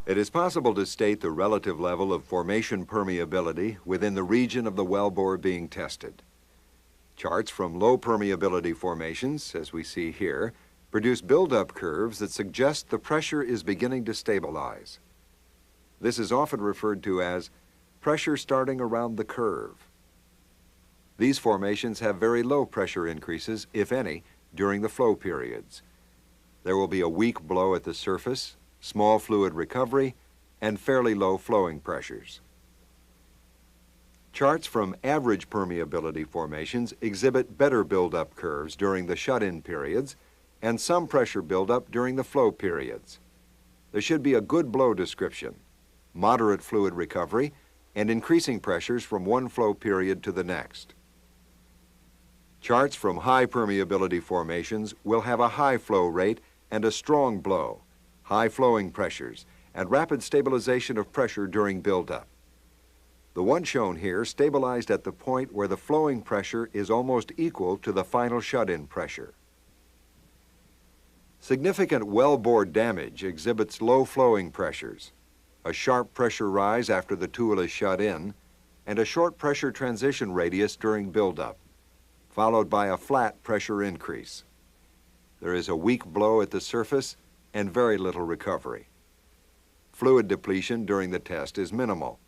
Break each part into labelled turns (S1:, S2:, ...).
S1: It is possible to state the relative level of formation permeability within the region of the wellbore being tested. Charts from low permeability formations, as we see here, produce buildup curves that suggest the pressure is beginning to stabilize. This is often referred to as pressure starting around the curve. These formations have very low pressure increases, if any, during the flow periods. There will be a weak blow at the surface, small fluid recovery, and fairly low flowing pressures. Charts from average permeability formations exhibit better buildup curves during the shut-in periods and some pressure buildup during the flow periods. There should be a good blow description, moderate fluid recovery, and increasing pressures from one flow period to the next. Charts from high permeability formations will have a high flow rate and a strong blow, high flowing pressures, and rapid stabilization of pressure during buildup. The one shown here stabilized at the point where the flowing pressure is almost equal to the final shut-in pressure. Significant wellbore damage exhibits low flowing pressures, a sharp pressure rise after the tool is shut in, and a short pressure transition radius during buildup, followed by a flat pressure increase. There is a weak blow at the surface and very little recovery. Fluid depletion during the test is minimal.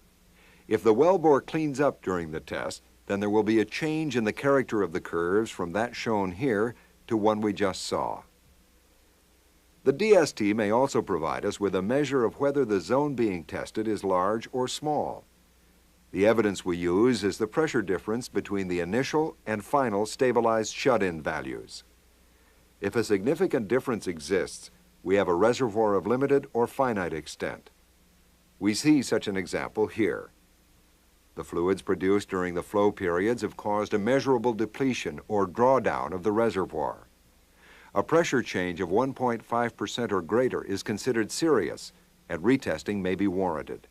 S1: If the wellbore cleans up during the test, then there will be a change in the character of the curves from that shown here to one we just saw. The DST may also provide us with a measure of whether the zone being tested is large or small. The evidence we use is the pressure difference between the initial and final stabilized shut-in values. If a significant difference exists, we have a reservoir of limited or finite extent. We see such an example here. The fluids produced during the flow periods have caused a measurable depletion or drawdown of the reservoir. A pressure change of 1.5% or greater is considered serious, and retesting may be warranted.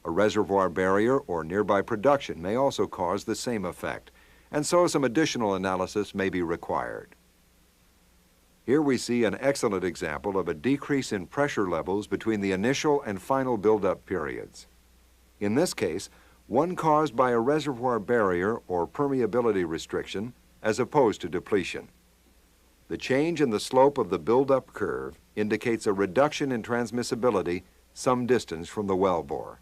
S1: A reservoir barrier or nearby production may also cause the same effect, and so some additional analysis may be required. Here we see an excellent example of a decrease in pressure levels between the initial and final buildup periods. In this case, one caused by a reservoir barrier or permeability restriction as opposed to depletion. The change in the slope of the buildup curve indicates a reduction in transmissibility some distance from the wellbore.